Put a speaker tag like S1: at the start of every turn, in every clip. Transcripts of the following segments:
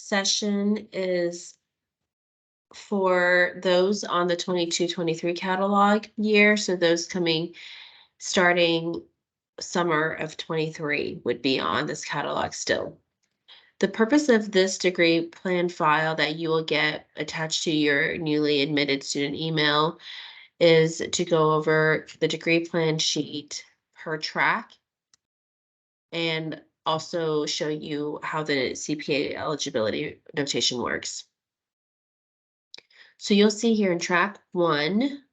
S1: session is for those on the 22-23 catalog year. So those starting summer of 23 would be on this catalog still. The purpose of this degree plan file that you will get attached to your newly admitted student email is to go over the degree plan sheet per track and also show you how the CPA eligibility notation works. So you'll see here in track 1,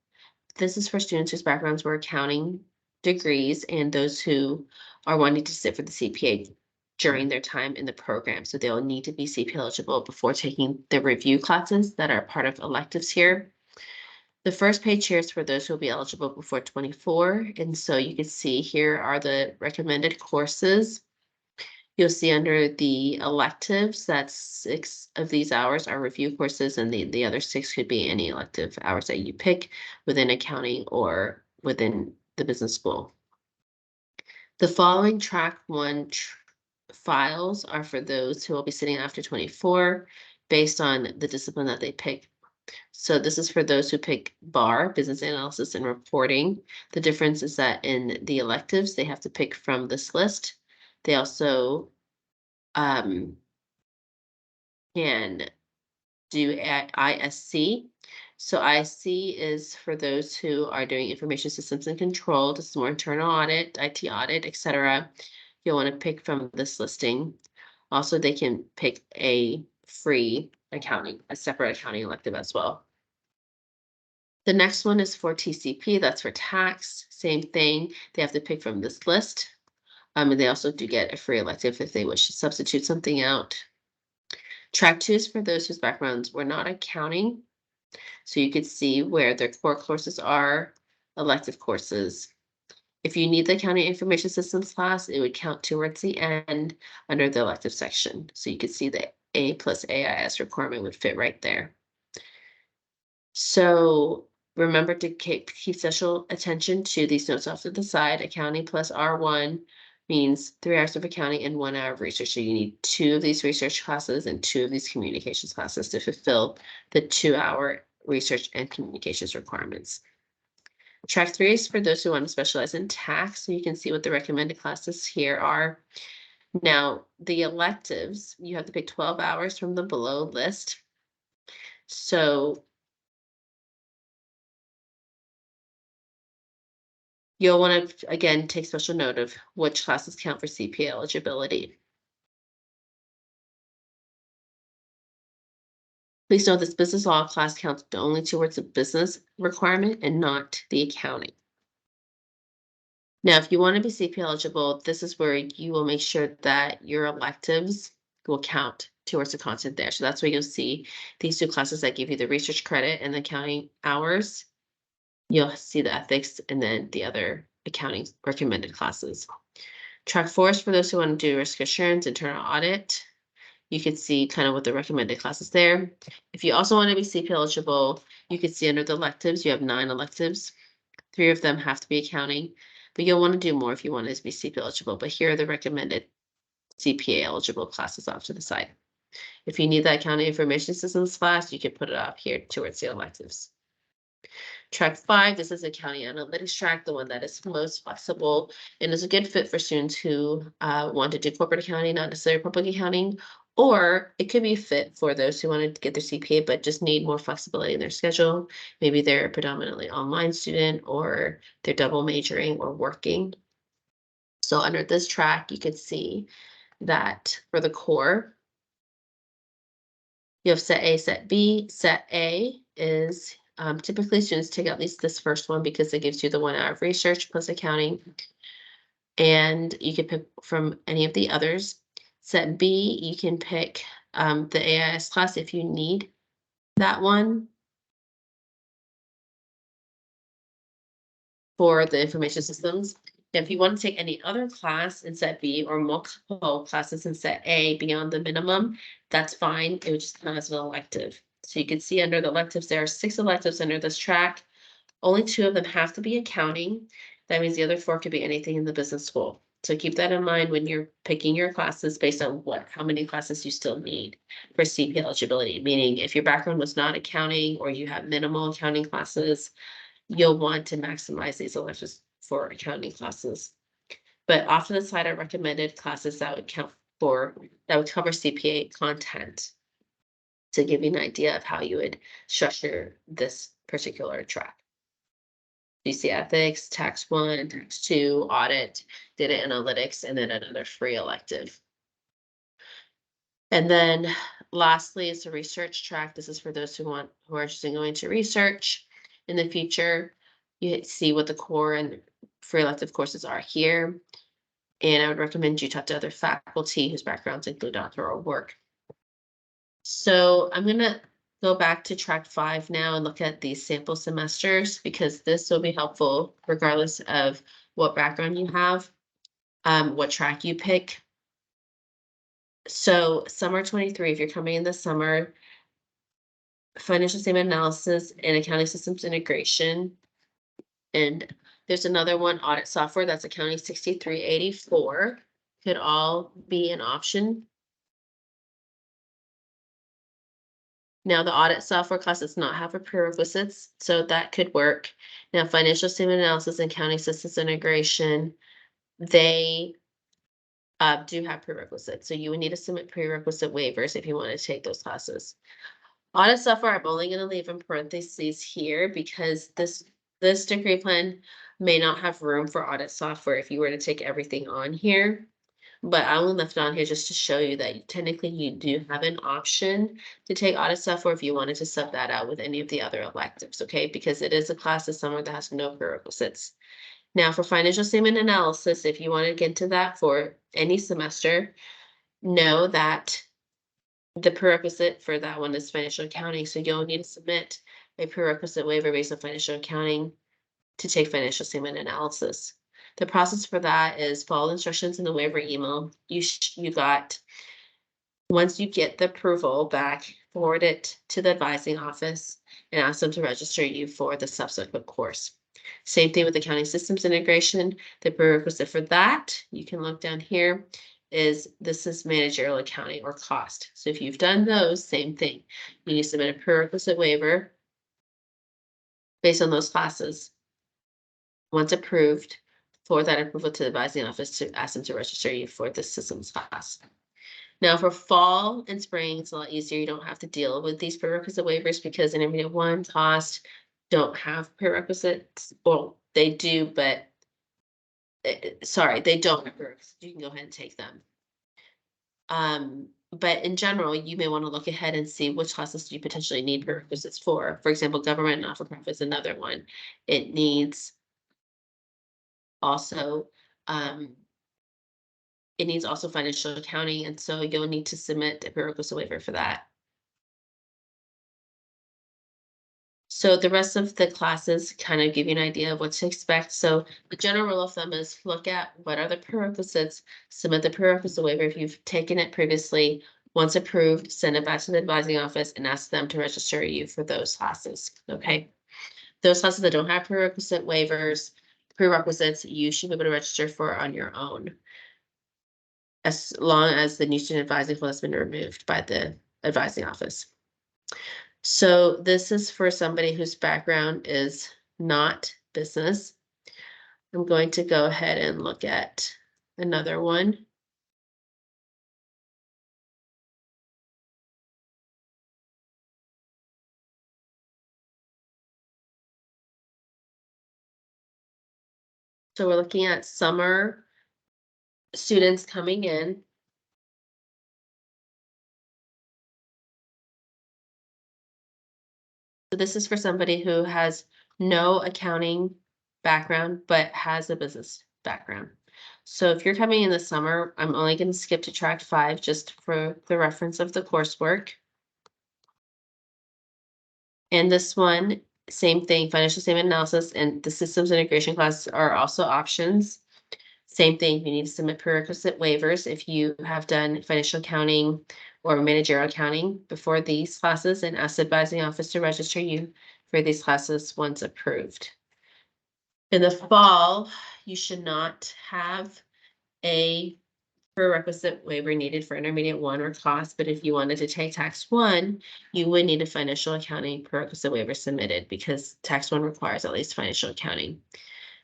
S1: this is for students whose backgrounds were accounting degrees and those who are wanting to sit for the CPA during their time in the program. So they'll need to be CPA eligible before taking the review classes that are part of electives here. The first page here is for those who will be eligible before 24. And so you can see here are the recommended courses. You'll see under the electives that 6 of these hours are review courses, and the other 6 could be any elective hours that you pick within accounting or within the business school. The following track 1 files are for those who will be sitting after 24 based on the discipline that they pick. So this is for those who pick BAR, business analysis and reporting. The difference is that in the electives, they have to pick from this list. They also can do ISC. So ISC is for those who are doing information systems and control. This is more internal audit, IT audit, etc. You'll want to pick from this listing. Also, they can pick a free accounting, a separate accounting elective as well. The next one is for TCP, that's for tax, same thing. They have to pick from this list. And they also do get a free elective if they wish to substitute something out. Track 2 is for those whose backgrounds were not accounting. So you could see where their core courses are, elective courses. If you need the accounting information systems class, it would count towards the end under the elective section. So you could see the A plus AIS requirement would fit right there. So remember to keep special attention to these notes off to the side. Accounting plus R1 means 3 hours of accounting and 1 hour of research. So you need 2 of these research classes and 2 of these communications classes to fulfill the 2-hour research and communications requirements. Track 3 is for those who want to specialize in tax. So you can see what the recommended classes here are. Now, the electives, you have to pick 12 hours from the below list. So you'll want to, again, take special note of which classes count for CPA eligibility. Please note this business law class counts only towards the business requirement and not the accounting. Now, if you want to be CPA eligible, this is where you will make sure that your electives will count towards the content there. So that's where you'll see these 2 classes that give you the research credit and the accounting hours. You'll see the ethics and then the other accounting recommended classes. Track 4 is for those who want to do risk assurance, internal audit. You could see kind of what the recommended classes there. If you also want to be CPA eligible, you could see under the electives, you have 9 electives. 3 of them have to be accounting, but you'll want to do more if you want to be CPA eligible. But here are the recommended CPA eligible classes off to the side. If you need that accounting information systems class, you can put it up here towards the electives. Track 5, this is accounting analytics track, the one that is most flexible and is a good fit for students who want to do corporate accounting, not necessarily public accounting, or it could be fit for those who want to get their CPA but just need more flexibility in their schedule. Maybe they're a predominantly online student or they're double majoring or working. So under this track, you could see that for the core, you have set A, set B. Set A is typically students take at least this first one because it gives you the 1 hour of research plus accounting. And you can pick from any of the others. Set B, you can pick the AIS class if you need that one for the information systems. If you want to take any other class in set B or multiple classes in set A beyond the minimum, that's fine. It would just count as an elective. So you can see under the electives, there are 6 electives under this track. Only 2 of them have to be accounting. That means the other 4 could be anything in the business school. So keep that in mind when you're picking your classes based on how many classes you still need for CP eligibility. Meaning if your background was not accounting or you have minimal accounting classes, you'll want to maximize these electives for accounting classes. But off to the side, I recommended classes that would cover CPA content to give you an idea of how you would structure this particular track. GC Ethics, Tax 1, Tax 2, Audit, Data Analytics, and then another free elective. And then lastly is the research track. This is for those who are interested in going to research in the future. You see what the core and free elective courses are here. And I would recommend you talk to other faculty whose backgrounds include doctoral work. So I'm going to go back to track 5 now and look at these sample semesters, because this will be helpful regardless of what background you have, what track you pick. So summer 23, if you're coming in the summer, financial statement analysis and accounting systems integration. And there's another one, audit software, that's accounting 6384, could all be an option. Now, the audit software class does not have a prerequisites, so that could work. Now, financial statement analysis and accounting systems integration, they do have prerequisites. So you would need to submit prerequisite waivers if you want to take those classes. Audit software, I'm only going to leave in parentheses here because this degree plan may not have room for audit software if you were to take everything on here. But I only left it on here just to show you that technically you do have an option to take audit software if you wanted to sub that out with any of the other electives, okay? Because it is a class this summer that has no prerequisites. Now for financial statement analysis, if you want to get into that for any semester, know that the prerequisite for that one is financial accounting. So you'll need to submit a prerequisite waiver based on financial accounting to take financial statement analysis. The process for that is follow the instructions in the waiver email you got. Once you get the approval back, forward it to the advising office and ask them to register you for the subsequent course. Same thing with accounting systems integration. The prerequisite for that, you can look down here, this is managerial accounting or cost. So if you've done those, same thing. You need to submit a prerequisite waiver based on those classes. Once approved, forward that approval to the advising office to ask them to register you for the systems class. Now for fall and spring, it's a lot easier. You don't have to deal with these prerequisite waivers because Intermediate 1 cost don't have prerequisites. Well, they do, but sorry, they don't have prerequisites. You can go ahead and take them. But in general, you may want to look ahead and see which classes you potentially need prerequisites for. For example, government and not-for-profit is another one. It needs also financial accounting, and so you'll need to submit a prerequisite waiver for that. So the rest of the classes kind of give you an idea of what to expect. So the general rule of thumb is look at what are the prerequisites, submit the prerequisite waiver if you've taken it previously. Once approved, send it back to the advising office and ask them to register you for those classes, okay? Those classes that don't have prerequisites, you should be able to register for on your own, as long as the new student advising file has been removed by the advising office. So this is for somebody whose background is not business. I'm going to go ahead and look at another one. So we're looking at summer students coming in. So this is for somebody who has no accounting background, but has a business background. So if you're coming in the summer, I'm only going to skip to track 5 just for the reference of the coursework. And this one, same thing, financial statement analysis and the systems integration classes are also options. Same thing, you need to submit prerequisite waivers if you have done financial accounting or managerial accounting before these classes, and ask the advising office to register you for these classes once approved. In the fall, you should not have a prerequisite waiver needed for intermediate 1 or cost, but if you wanted to take tax 1, you would need a financial accounting prerequisite waiver submitted because tax 1 requires at least financial accounting.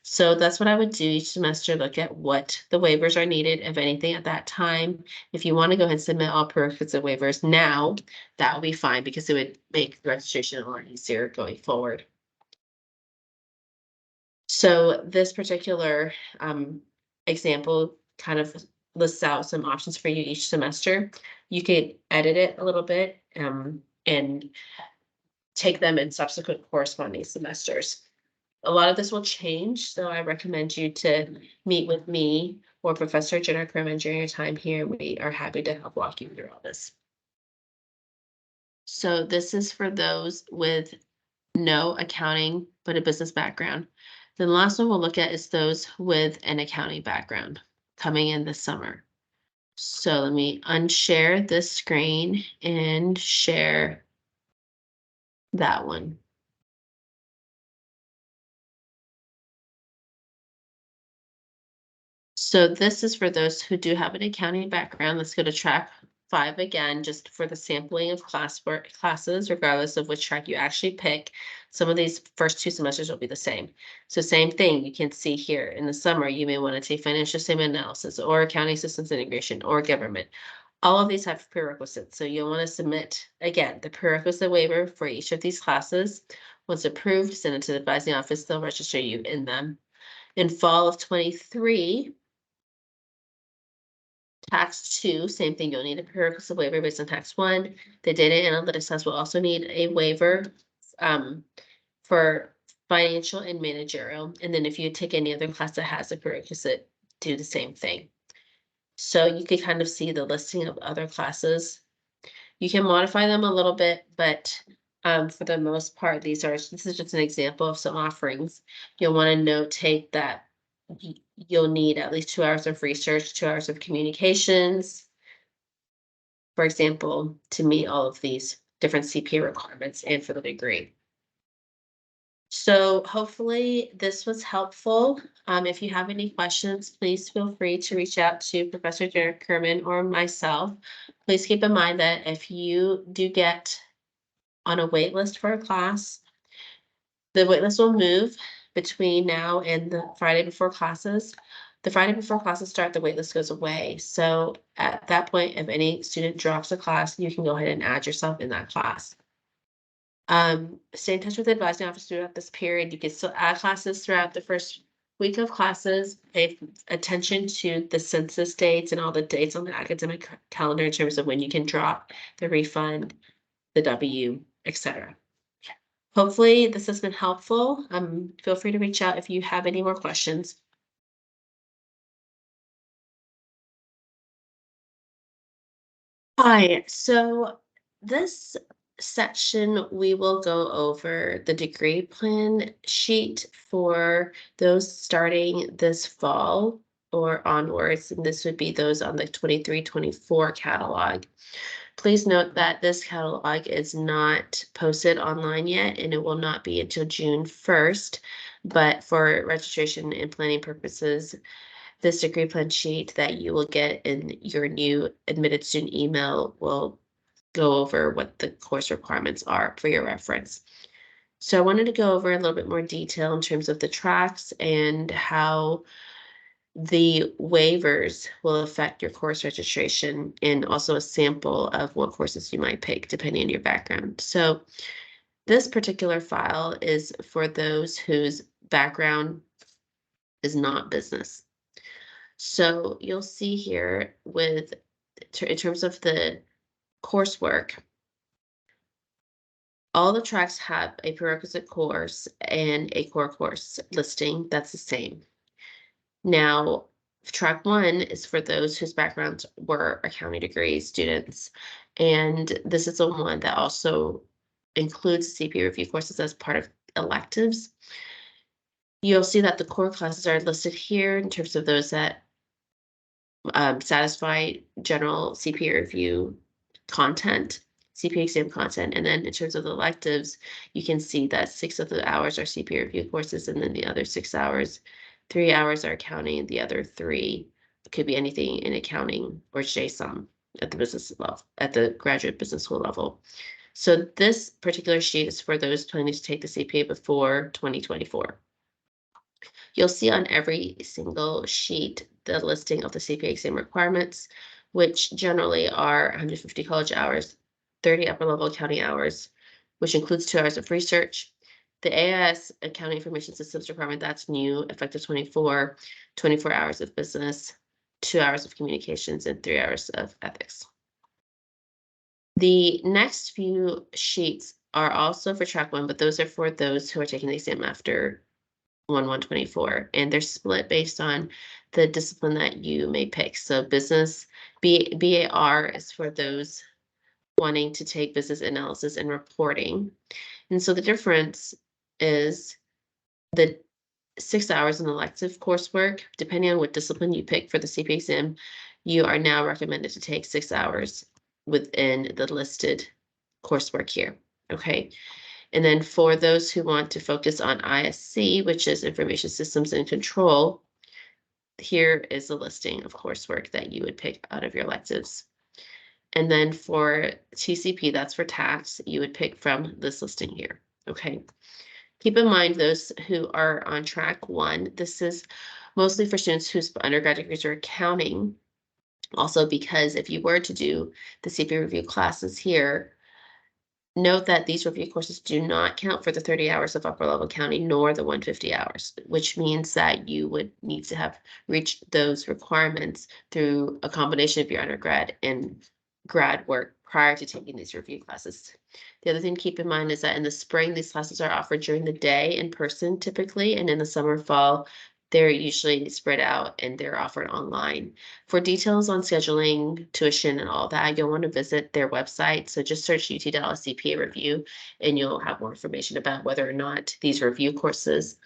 S1: So that's what I would do each semester, look at what the waivers are needed, if anything, at that time. If you want to go ahead and submit all prerequisite waivers now, that would be fine because it would make registration a lot easier going forward. So this particular example kind of lists out some options for you each semester. You could edit it a little bit and take them in subsequent corresponding semesters. A lot of this will change, so I recommend you to meet with me or Professor Jenna Kerman during your time here. We are happy to help walk you through all this. So this is for those with no accounting but a business background. Then the last one we'll look at is those with an accounting background coming in this summer. So let me unshare this screen and share that one. So this is for those who do have an accounting background. Let's go to track 5 again, just for the sampling of classes, regardless of which track you actually pick. Some of these first 2 semesters will be the same. So same thing, you can see here in the summer, you may want to take financial statement analysis or accounting systems integration or government. All of these have prerequisites. So you'll want to submit, again, the prerequisite waiver for each of these classes. Once approved, send it to the advising office. They'll register you in them. In fall of 23, tax 2, same thing, you'll need a prerequisite waiver based on tax 1. The data analytics class will also need a waiver for financial and managerial. And then if you take any other class that has a prerequisite, do the same thing. So you could kind of see the listing of other classes. You can modify them a little bit, but for the most part, this is just an example of some offerings. You'll want to notate that you'll need at least 2 hours of research, 2 hours of communications, for example, to meet all of these different CPA requirements and for the degree. So hopefully this was helpful. If you have any questions, please feel free to reach out to Professor Derek Kerman or myself. Please keep in mind that if you do get on a wait list for a class, the wait list will move between now and the Friday before classes. The Friday before classes start, the wait list goes away. So at that point, if any student drops a class, you can go ahead and add yourself in that class. Stay in touch with the advising office throughout this period. You can still add classes throughout the first week of classes. Pay attention to the census dates and all the dates on the academic calendar in terms of when you can drop the refund, the W, etc. Hopefully this has been helpful. Feel free to reach out if you have any more questions. Hi, so this section, we will go over the degree plan sheet for those starting this fall or onwards, and this would be those on the 23-24 catalog. Please note that this catalog is not posted online yet, and it will not be until June 1st, but for registration and planning purposes, this degree plan sheet that you will get in your new admitted student email will go over what the course requirements are for your reference. So I wanted to go over a little bit more detail in terms of the tracks and how the waivers will affect your course registration, and also a sample of what courses you might pick depending on your background. So this particular file is for those whose background is not business. So you'll see here in terms of the coursework, all the tracks have a prerequisite course and a core course listing that's the same. Now, track 1 is for those whose backgrounds were accounting degree students, and this is the one that also includes CPA review courses as part of electives. You'll see that the core classes are listed here in terms of those that satisfy general CPA review content, CPA exam content. And then in terms of the electives, you can see that 6 of the hours are CPA review courses, and then the other 6 hours, 3 hours are accounting, and the other 3 could be anything in accounting or JSOM at the business level, at the graduate business school level. So this particular sheet is for those planning to take the CPA before 2024. You'll see on every single sheet the listing of the CPA exam requirements, which generally are 150 college hours, 30 upper level accounting hours, which includes 2 hours of research. The AIS Accounting Information Systems requirement, that's new, effective 24 hours of business, 2 hours of communications, and 3 hours of ethics. The next few sheets are also for track 1, but those are for those who are taking the exam after 1/1/24, and they're split based on the discipline that you may pick. So business BAR is for those wanting to take business analysis and reporting. And so the difference is the 6 hours in elective coursework, depending on what discipline you pick for the CPA exam, you are now recommended to take 6 hours within the listed coursework here. Okay. And then for those who want to focus on ISC, which is Information Systems and Control, here is a listing of coursework that you would pick out of your electives. And then for TCP, that's for tax, you would pick from this listing here. Okay. Keep in mind those who are on track 1, this is mostly for students whose undergraduate degrees are accounting. Also, because if you were to do the CPA review classes here, note that these review courses do not count for the 30 hours of upper level accounting nor the 150 hours, which means that you would need to have reached those requirements through a combination of your undergrad and grad work prior to taking these review classes. The other thing to keep in mind is that in the spring, these classes are offered during the day in person typically, and in the summer, fall, they're usually spread out and they're offered online. For details on scheduling, tuition, and all that, you'll want to visit their website. So just search UT Dallas CPA review and you'll have more information about whether or not these review courses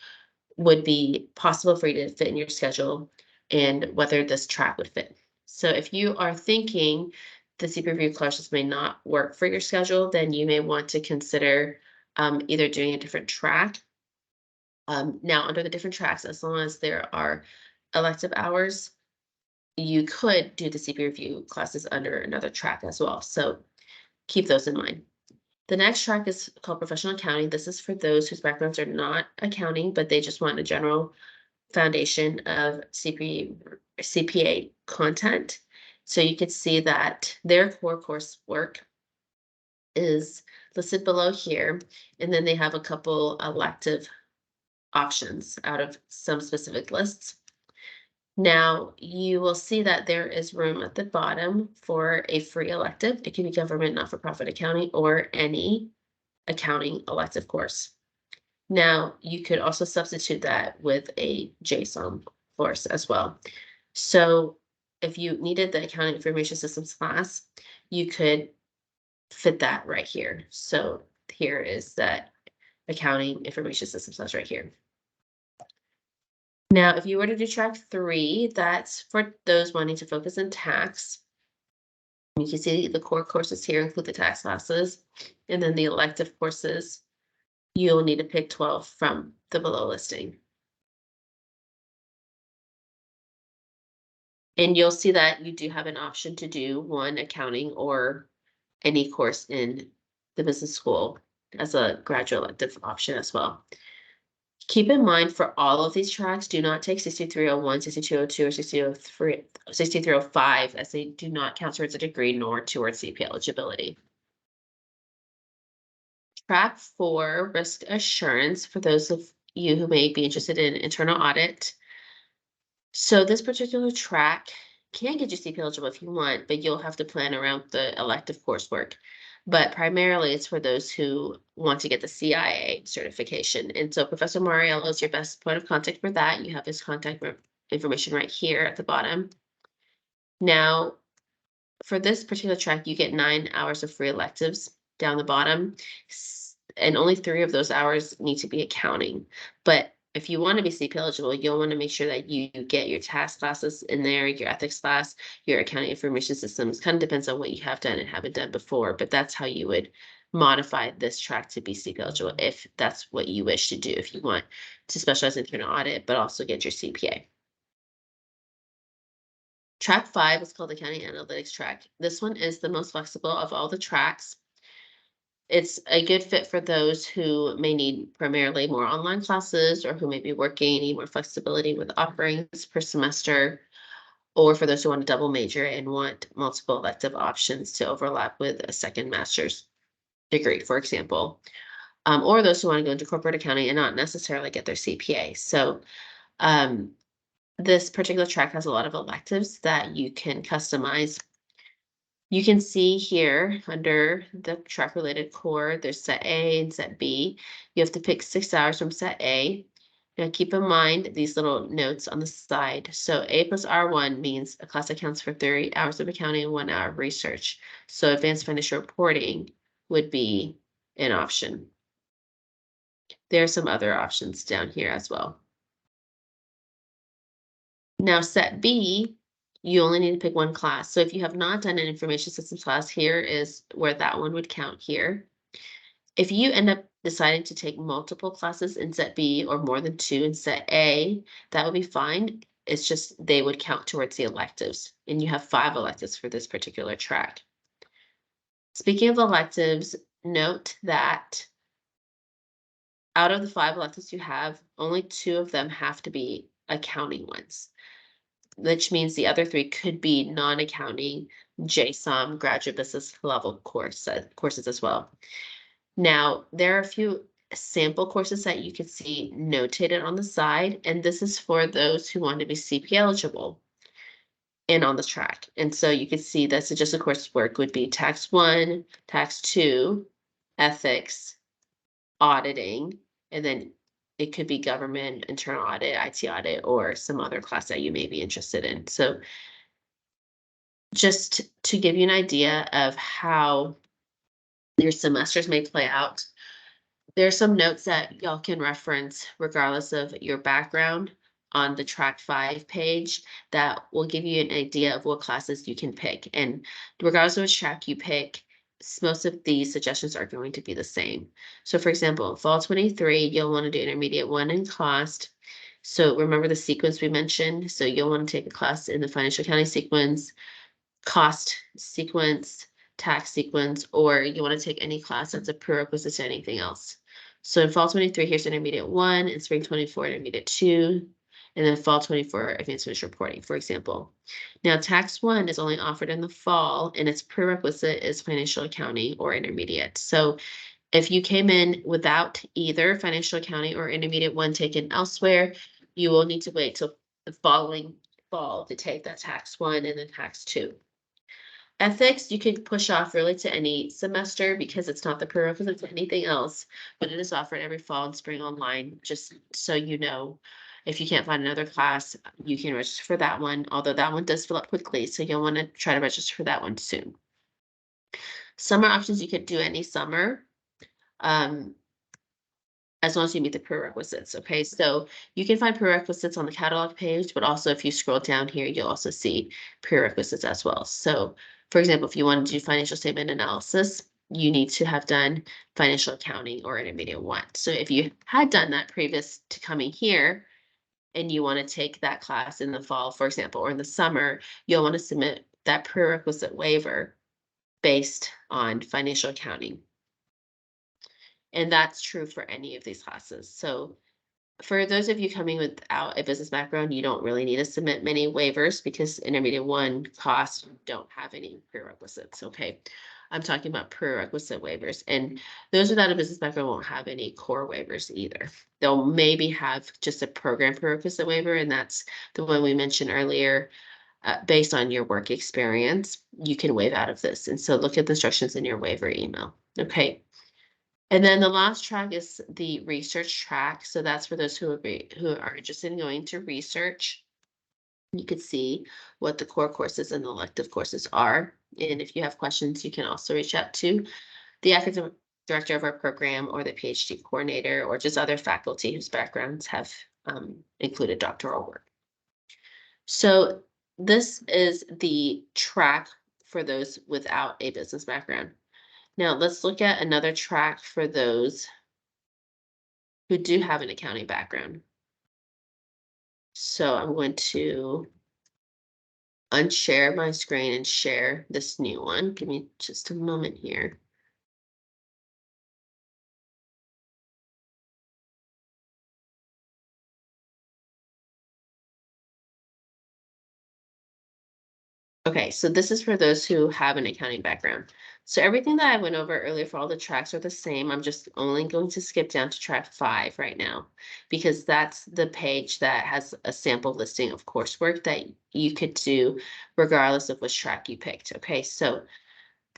S1: would be possible for you to fit in your schedule and whether this track would fit. So if you are thinking the CPA review courses may not work for your schedule, then you may want to consider either doing a different track. Now, under the different tracks, as long as there are elective hours, you could do the CPA review classes under another track as well. So keep those in mind. The next track is called professional accounting. This is for those whose backgrounds are not accounting, but they just want a general foundation of CPA content. So you could see that their core coursework is listed below here, and then they have a couple elective options out of some specific lists. Now, you will see that there is room at the bottom for a free elective. It can be government, not-for-profit accounting, or any accounting elective course. Now, you could also substitute that with a JSOM course as well. So if you needed the accounting information systems class, you could fit that right here. So here is that accounting information systems class right here. Now, if you were to do track 3, that's for those wanting to focus in tax. You can see the core courses here include the tax classes, and then the elective courses, you'll need to pick 12 from the below listing. And you'll see that you do have an option to do one accounting or any course in the business school as a graduate elective option as well. Keep in mind for all of these tracks, do not take 6301, 6202, or 6303, 6305, as they do not count towards a degree nor towards CPA eligibility. Track 4, risk assurance, for those of you who may be interested in internal audit. So this particular track can get you CPA eligible if you want, but you'll have to plan around the elective coursework. But primarily it's for those who want to get the CIA certification. And so Professor Mariello is your best point of contact for that. You have his contact information right here at the bottom. Now, for this particular track, you get 9 hours of free electives down the bottom, and only 3 of those hours need to be accounting. But if you want to be CPA eligible, you'll want to make sure that you get your tax classes in there, your ethics class, your accounting information systems. Kind of depends on what you have done and haven't done before, but that's how you would modify this track to be CPA eligible if that's what you wish to do, if you want to specialize in internal audit, but also get your CPA. Track 5 is called Accounting Analytics track. This one is the most flexible of all the tracks. It's a good fit for those who may need primarily more online classes or who may be working, need more flexibility with offerings per semester, or for those who want to double major and want multiple elective options to overlap with a second master's degree, for example. Or those who want to go into corporate accounting and not necessarily get their CPA. So this particular track has a lot of electives that you can customize. You can see here under the track related core, there's set A and set B. You have to pick 6 hours from set A. Now keep in mind these little notes on the side. So A plus R1 means a class accounts for 30 hours of accounting and 1 hour of research. So advanced financial reporting would be an option. There are some other options down here as well. Now set B, you only need to pick one class. So if you have not done an information systems class, here is where that one would count here. If you end up deciding to take multiple classes in set B or more than 2 in set A, that would be fine. It's just they would count towards the electives, and you have 5 electives for this particular track. Speaking of electives, note that out of the 5 electives you have, only 2 of them have to be accounting ones, which means the other 3 could be non-accounting JSOM graduate business level courses as well. Now, there are a few sample courses that you can see notated on the side, and this is for those who want to be CPA eligible and on the track. And so you can see that suggested coursework would be Tax 1, Tax 2, Ethics, Auditing, and then it could be government, internal audit, IT audit, or some other class that you may be interested in. So just to give you an idea of how your semesters may play out, there's some notes that y'all can reference regardless of your background on the track 5 page that will give you an idea of what classes you can pick. And regardless of which track you pick, most of these suggestions are going to be the same. So for example, fall 23, you'll want to do intermediate 1 in cost. So remember the sequence we mentioned. So you'll want to take a class in the financial accounting sequence, cost sequence, tax sequence, or you want to take any class that's a prerequisite to anything else. So in fall 23, here's intermediate 1, in spring 24, intermediate 2, and then fall 24, advanced financial reporting, for example. Now, tax 1 is only offered in the fall, and its prerequisite is financial accounting or intermediate. So if you came in without either financial accounting or intermediate 1 taken elsewhere, you will need to wait till the following fall to take that tax 1 and then tax 2. Ethics, you can push off really to any semester because it's not the prerequisite to anything else, but it is offered every fall and spring online, just so you know. If you can't find another class, you can register for that one, although that one does fill up quickly, so you'll want to try to register for that one soon. Summer options, you could do any summer, as long as you meet the prerequisites. Okay, so you can find prerequisites on the catalog page, but also if you scroll down here, you'll also see prerequisites as well. So for example, if you want to do financial statement analysis, you need to have done financial accounting or intermediate 1. So if you had done that previous to coming here and you want to take that class in the fall, for example, or in the summer, you'll want to submit that prerequisite waiver based on financial accounting. And that's true for any of these classes. So for those of you coming without a business background, you don't really need to submit many waivers because intermediate 1 costs don't have any prerequisites. Okay, I'm talking about prerequisite waivers, and those without a business background won't have any core waivers either. They'll maybe have just a program prerequisite waiver, and that's the one we mentioned earlier. Based on your work experience, you can waive out of this. And so look at the instructions in your waiver email. Okay. And then the last track is the research track. So that's for those who are interested in going to research. You can see what the core courses and the elective courses are. And if you have questions, you can also reach out to the academic director of our program or the PhD coordinator or just other faculty whose backgrounds have included doctoral work. So this is the track for those without a business background. Now let's look at another track for those who do have an accounting background. So I'm going to unshare my screen and share this new one. Give me just a moment here. Okay, so this is for those who have an accounting background. So everything that I went over earlier for all the tracks are the same. I'm just only going to skip down to track 5 right now, because that's the page that has a sample listing of coursework that you could do regardless of which track you picked. Okay, so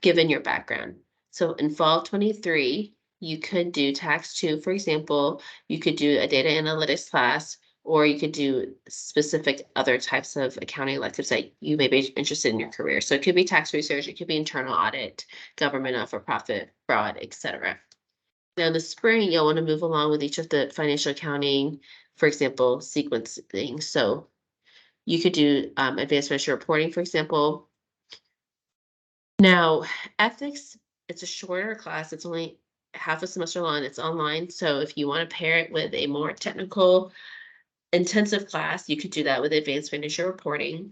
S1: given your background. So in fall 23, you could do tax 2, for example, you could do a data analytics class, or you could do specific other types of accounting electives that you may be interested in your career. So it could be tax research, it could be internal audit, government not-for-profit, fraud, etc. Now in the spring, you'll want to move along with each of the financial accounting, for example, sequencing. So you could do advanced financial reporting, for example. Now, ethics, it's a shorter class. It's only half a semester long. It's online. So if you want to pair it with a more technical, intensive class, you could do that with advanced financial reporting.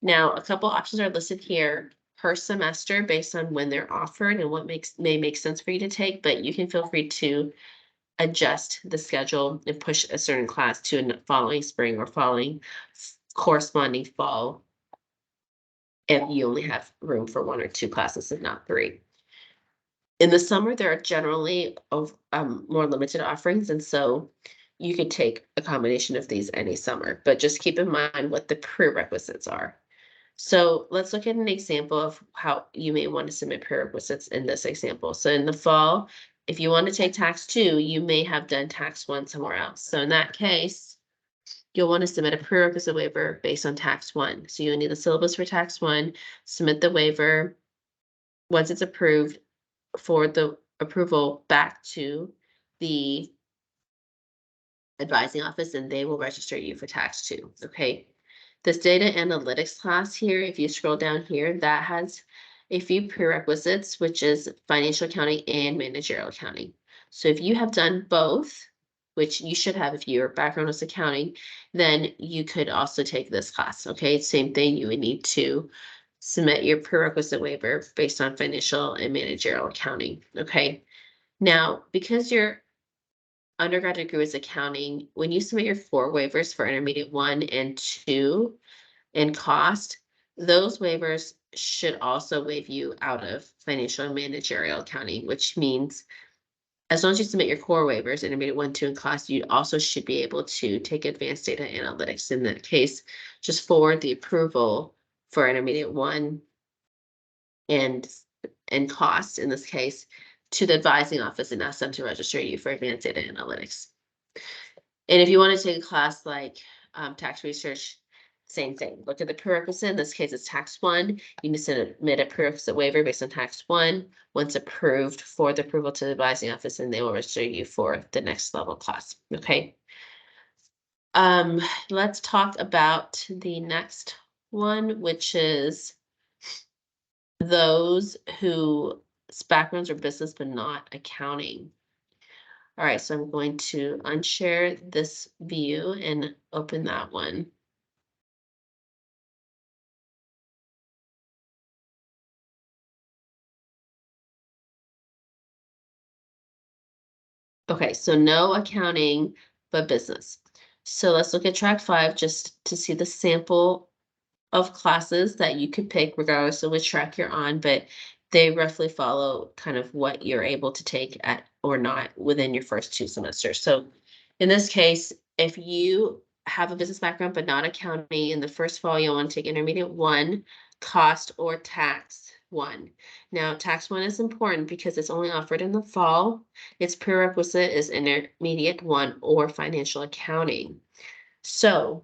S1: Now, a couple options are listed here per semester based on when they're offered and what may make sense for you to take, but you can feel free to adjust the schedule and push a certain class to a following spring or following corresponding fall if you only have room for 1 or 2 classes and not 3. In the summer, there are generally more limited offerings, and so you could take a combination of these any summer, but just keep in mind what the prerequisites are. So let's look at an example of how you may want to submit prerequisites in this example. So in the fall, if you want to take tax 2, you may have done tax 1 somewhere else. So in that case, you'll want to submit a prerequisite waiver based on tax 1. So you'll need the syllabus for tax 1, submit the waiver. Once it's approved, forward the approval back to the advising office and they will register you for tax 2. Okay. This data analytics class here, if you scroll down here, that has a few prerequisites, which is financial accounting and managerial accounting. So if you have done both, which you should have if your background is accounting, then you could also take this class. Okay. Same thing, you would need to submit your prerequisite waiver based on financial and managerial accounting. Okay. Now, because your undergraduate degree is accounting, when you submit your 4 waivers for intermediate 1 and 2 in cost, those waivers should also waive you out of financial and managerial accounting, which means as long as you submit your core waivers, intermediate 1, 2 in cost, you also should be able to take advanced data analytics. In that case, just forward the approval for intermediate 1 and cost in this case to the advising office and ask them to register you for advanced data analytics. And if you want to take a class like tax research, same thing. Look at the prerequisite. In this case, it's tax 1. You need to submit a prerequisite waiver based on tax 1. Once approved, forward the approval to the advising office, and they will register you for the next level class. Okay. Let's talk about the next one, which is those whose backgrounds are business but not accounting. All right, so I'm going to unshare this view and open that one. Okay, so no accounting, but business. So let's look at track 5 just to see the sample of classes that you could pick regardless of which track you're on, but they roughly follow kind of what you're able to take at or not within your first 2 semesters. So in this case, if you have a business background but not accounting, in the first fall, you'll want to take intermediate 1, cost or tax 1. Now, tax 1 is important because it's only offered in the fall. Its prerequisite is intermediate 1 or financial accounting. So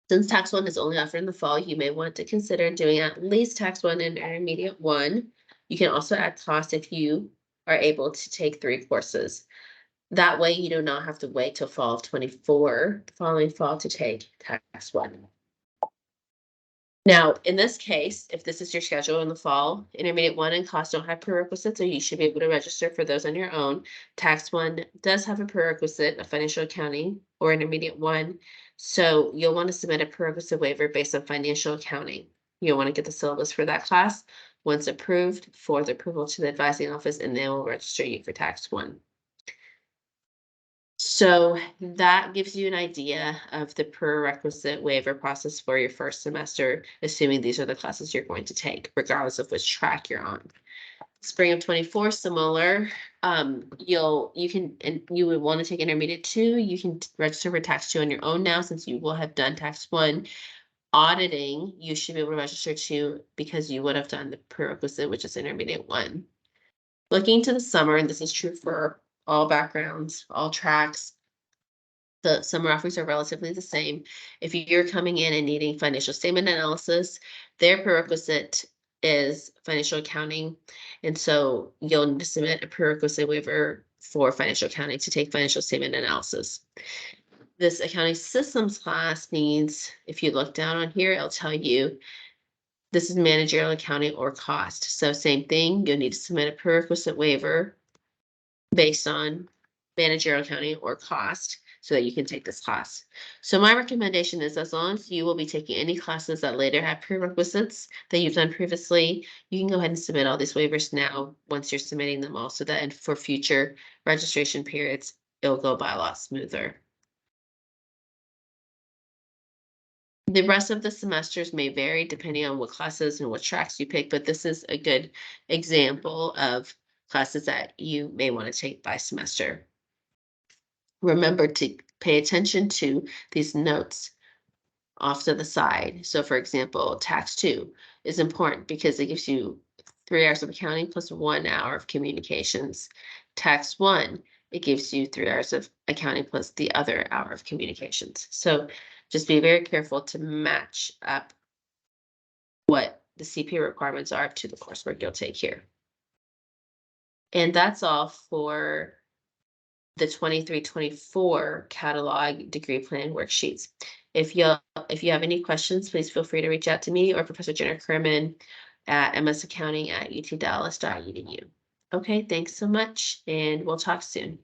S1: since tax 1 is only offered in the fall, you may want to consider doing at least tax 1 and intermediate 1. You can also add cost if you are able to take 3 courses. That way you do not have to wait till fall of 24, the following fall, to take tax 1. Now, in this case, if this is your schedule in the fall, intermediate one and cost don't have prerequisites, so you should be able to register for those on your own. Tax one does have a prerequisite of financial accounting or intermediate one. So you'll want to submit a prerequisite waiver based on financial accounting. You'll want to get the syllabus for that class. Once approved, forward the approval to the advising office, and they will register you for tax one. So that gives you an idea of the prerequisite waiver process for your first semester, assuming these are the classes you're going to take, regardless of which track you're on. Spring of 24, similar. You would want to take intermediate 2. You can register for tax 2 on your own now, since you will have done tax 1. Auditing, you should be able to register 2 because you would have done the prerequisite, which is intermediate 1. Looking to the summer, and this is true for all backgrounds, all tracks, the summer offerings are relatively the same. If you're coming in and needing financial statement analysis, their prerequisite is financial accounting. And so you'll need to submit a prerequisite waiver for financial accounting to take financial statement analysis. This accounting systems class needs, if you look down on here, it'll tell you this is managerial accounting or cost. So same thing, you'll need to submit a prerequisite waiver based on managerial accounting or cost so that you can take this class. So my recommendation is, as long as you will be taking any classes that later have prerequisites that you've done previously, you can go ahead and submit all these waivers now once you're submitting them all, so that for future registration periods, it'll go by a lot smoother. The rest of the semesters may vary depending on what classes and what tracks you pick, but this is a good example of classes that you may want to take by semester. Remember to pay attention to these notes off to the side. So for example, tax 2 is important because it gives you 3 hours of accounting plus 1 hour of communications. Tax 1, it gives you 3 hours of accounting plus the other hour of communications. So just be very careful to match up what the CPA requirements are to the coursework you'll take here. And that's all for the 23-24 catalog degree plan worksheets. If you have any questions, please feel free to reach out to me or Professor Jenna Kerman at msaccounting@utdallas.edu. Okay, thanks so much, and we'll talk soon.